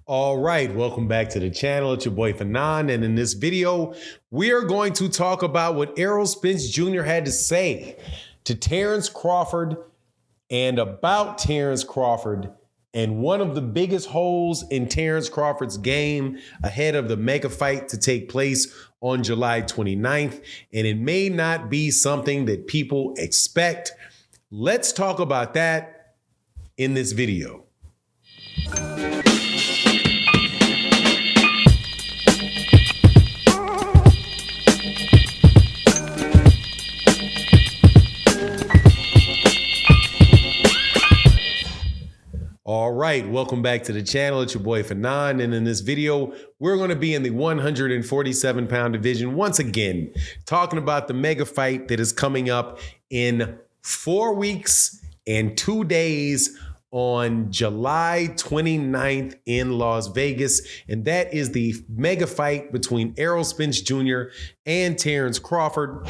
All right, welcome back to the channel. It's your boy Fanon, and in this video, we are going to talk about what Errol Spence Jr. had to say to Terence Crawford and about Terence Crawford and one of the biggest holes in Terence Crawford's game ahead of the mega fight to take place on July 29th. And it may not be something that people expect. Let's talk about that in this video. All right, welcome back to the channel. It's your boy Fanon, and in this video, we're going to be in the 147-pound division once again, talking about the mega fight that is coming up in 4 weeks and 2 days on July 29th in Las Vegas, and that is the mega fight between Errol Spence Jr. and Terence Crawford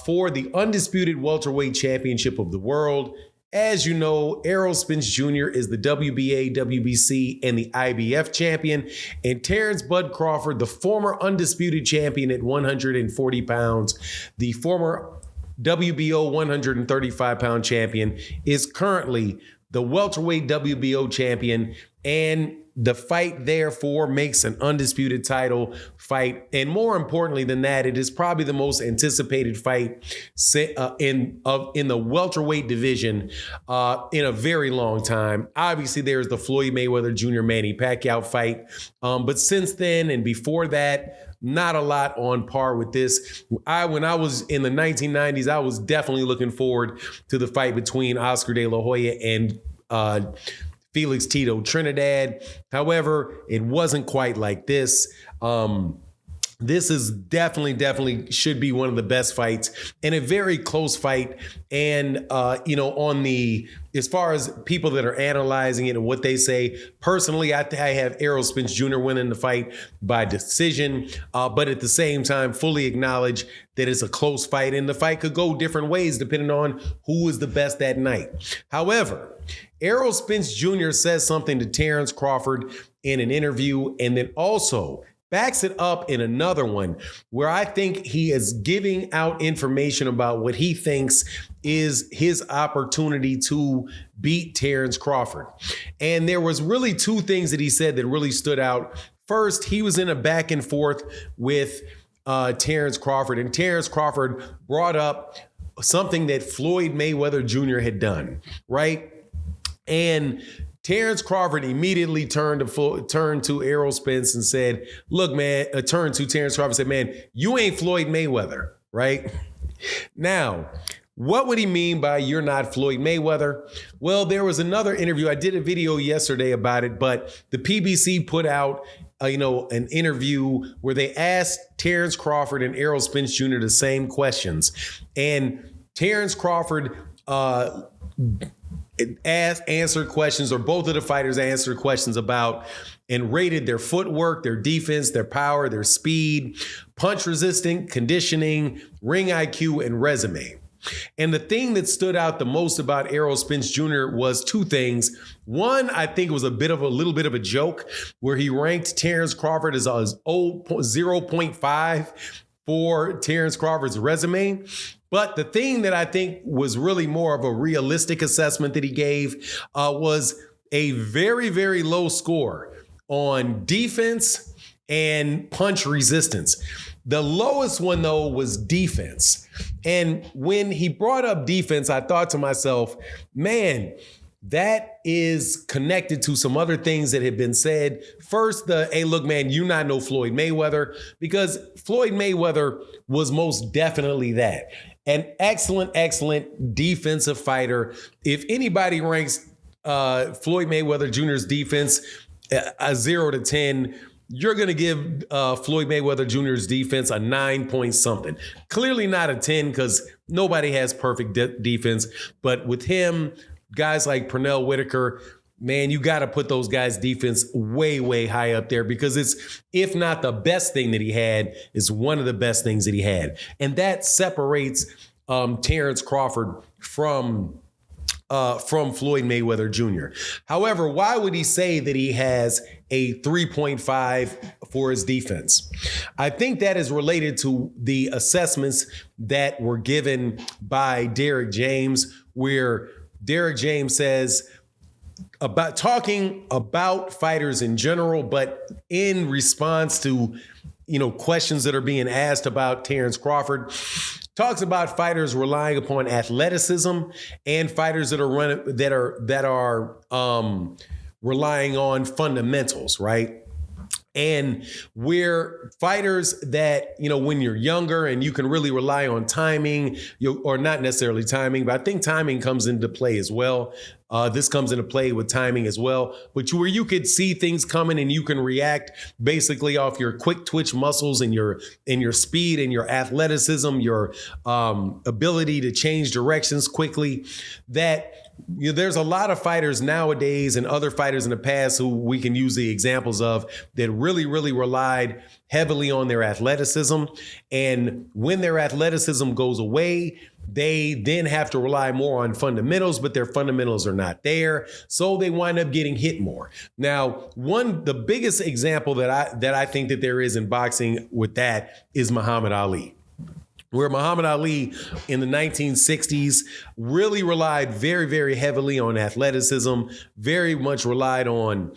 for the undisputed welterweight championship of the world. As you know, Errol Spence Jr. is the WBA, WBC, and the IBF champion, and Terence Bud Crawford, the former undisputed champion at 140 pounds, the former WBO 135-pound champion, is currently the welterweight WBO champion, and the fight therefore makes an undisputed title fight. And more importantly than that, it is probably the most anticipated fight in the welterweight division in a very long time. Obviously, there's the Floyd Mayweather Jr. Manny Pacquiao fight. But since then and before that, not a lot on par with this. When I was in the 1990s, I was definitely looking forward to the fight between Oscar De La Hoya and Felix Tito Trinidad. However, it wasn't quite like this. This is definitely should be one of the best fights and a very close fight. And, as far as people that are analyzing it and what they say, personally, I have Errol Spence Jr. winning the fight by decision, but at the same time, fully acknowledge that it's a close fight and the fight could go different ways depending on who is the best that night. However, Errol Spence Jr. says something to Terence Crawford in an interview, and then also backs it up in another one where I think he is giving out information about what he thinks is his opportunity to beat Terence Crawford. And there was really two things that he said that really stood out. First, he was in a back and forth with Terence Crawford, and Terence Crawford brought up something that Floyd Mayweather Jr. had done, right? And Terence Crawford immediately turned to Errol Spence and said, look, man, turned to Terence Crawford and said, man, you ain't Floyd Mayweather, right? Now, what would he mean by you're not Floyd Mayweather? Well, there was another interview. I did a video yesterday about it, but the PBC put out an interview where they asked Terence Crawford and Errol Spence Jr. the same questions. And Terence Crawford answered questions, or both of the fighters answered questions about and rated their footwork, their defense, their power, their speed, punch resistant, conditioning, ring IQ, and resume. And the thing that stood out the most about Errol Spence Jr. was two things. One, I think it was a little bit of a joke where he ranked Terence Crawford as 0.5 for Terence Crawford's resume. But the thing that I think was really more of a realistic assessment that he gave was a very, very low score on defense and punch resistance. The lowest one, though, was defense. And when he brought up defense, I thought to myself, man, that is connected to some other things that have been said. First, hey, look, man, you not know Floyd Mayweather, because Floyd Mayweather was most definitely that. An excellent defensive fighter. If anybody ranks Floyd Mayweather Jr.'s defense a 0 to 10, you're going to give Floyd Mayweather Jr.'s defense a 9 point something. Clearly not a 10, because nobody has perfect defense. But with him, guys like Pernell Whitaker, man, you got to put those guys' defense way, way high up there, because it's, if not the best thing that he had, is one of the best things that he had. And that separates Terence Crawford from from Floyd Mayweather Jr. However, why would he say that he has a 3.5 for his defense? I think that is related to the assessments that were given by Derrick James, where Derrick James says about talking about fighters in general, but in response to questions that are being asked about Terence Crawford, talks about fighters relying upon athleticism and fighters that are relying on fundamentals, right? And where fighters that, when you're younger and you can really rely on timing, or not necessarily timing, but I think timing comes into play as well. This comes into play with timing as well, but where you could see things coming and you can react basically off your quick twitch muscles and your speed and your athleticism, your ability to change directions quickly. That there's a lot of fighters nowadays and other fighters in the past who we can use the examples of that really, really relied heavily on their athleticism. And when their athleticism goes away, they then have to rely more on fundamentals, but their fundamentals are not there. So they wind up getting hit more. Now, the biggest example that I think that there is in boxing with that is Muhammad Ali, where Muhammad Ali in the 1960s really relied very, very heavily on athleticism, very much relied on,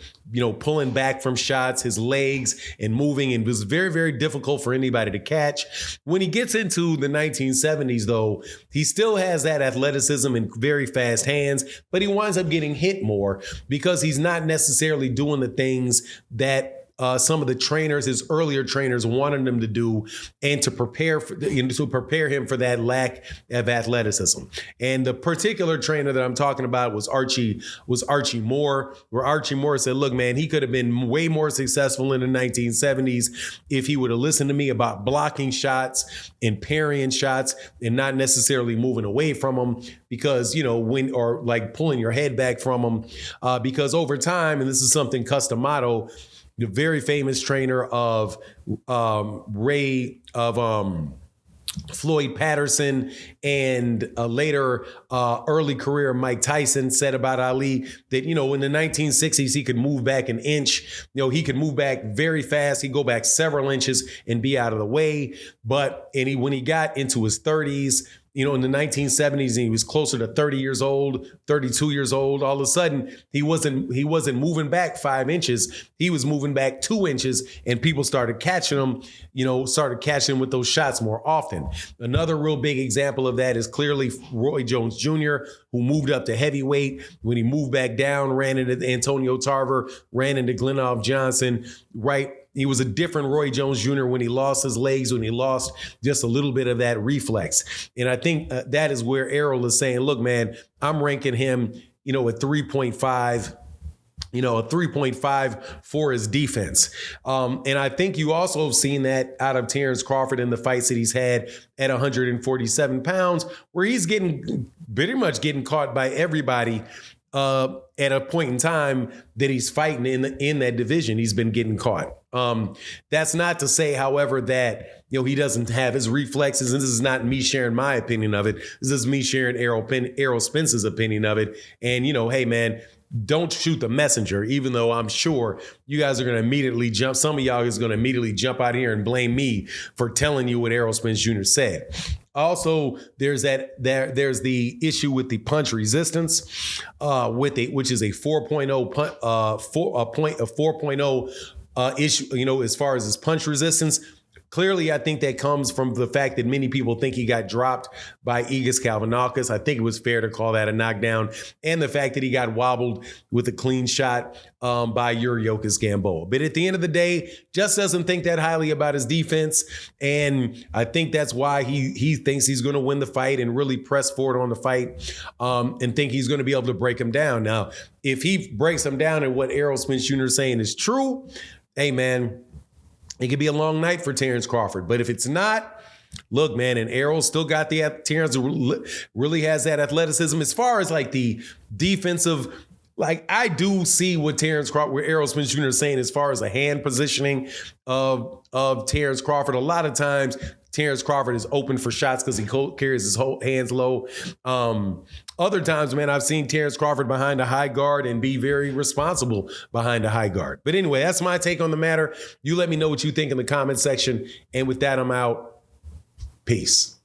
pulling back from shots, his legs and moving, and it was very, very difficult for anybody to catch. When he gets into the 1970s, though, he still has that athleticism and very fast hands, but he winds up getting hit more because he's not necessarily doing the things that some of the trainers, his earlier trainers, wanted him to do, and to prepare him for that lack of athleticism. And the particular trainer that I'm talking about was Archie Moore, where Archie Moore said, "Look, man, he could have been way more successful in the 1970s if he would have listened to me about blocking shots and parrying shots and not necessarily moving away from them, because or like pulling your head back from them, because over time, and this is something Customato, the very famous trainer of Floyd Patterson and later early career Mike Tyson, said about Ali that, in the 1960s, he could move back an inch. He could move back very fast. He'd go back several inches and be out of the way. But when he got into his 30s, in the 1970s, and he was closer to 30 years old, 32 years old, all of a sudden, he wasn't moving back 5 inches. He was moving back 2 inches, and people started catching him, with those shots more often. Another real big example of that is clearly Roy Jones Jr., who moved up to heavyweight. When he moved back down, ran into Antonio Tarver, ran into Glenolf Johnson, right? He was a different Roy Jones Jr. when he lost his legs, when he lost just a little bit of that reflex. And I think that is where Errol is saying, look, man, I'm ranking him, at 3.5, a 3.5 for his defense. And I think you also have seen that out of Terence Crawford in the fights that he's had at 147 pounds, where he's pretty much getting caught by everybody at a point in time that he's fighting in that division. He's been getting caught. That's not to say, however, that he doesn't have his reflexes. And this is not me sharing my opinion of it. This is me sharing Errol Spence's opinion of it. And hey, man, don't shoot the messenger, even though I'm sure you guys are going to immediately jump. Some of y'all is going to immediately jump out here and blame me for telling you what Errol Spence Jr. said. Also, there's the issue with the punch resistance, which is a 4.0 issue. As far as his punch resistance. Clearly, I think that comes from the fact that many people think he got dropped by Igis Kalvinakis. I think it was fair to call that a knockdown. And the fact that he got wobbled with a clean shot by Yuriorkis Gamboa. But at the end of the day, just doesn't think that highly about his defense. And I think that's why he thinks he's going to win the fight and really press forward on the fight, and think he's going to be able to break him down. Now, if he breaks him down and what Errol Spence Jr. is saying is true, hey, man, it could be a long night for Terence Crawford. But if it's not, look, man, and Errol still got Terence really has that athleticism. As far as like the defensive Like, I do see what Terence Crawford, what Errol Spence Jr. is saying as far as the hand positioning of Terence Crawford. A lot of times, Terence Crawford is open for shots because he carries his whole hands low. Other times, man, I've seen Terence Crawford behind a high guard and be very responsible behind a high guard. But anyway, that's my take on the matter. You let me know what you think in the comment section. And with that, I'm out. Peace.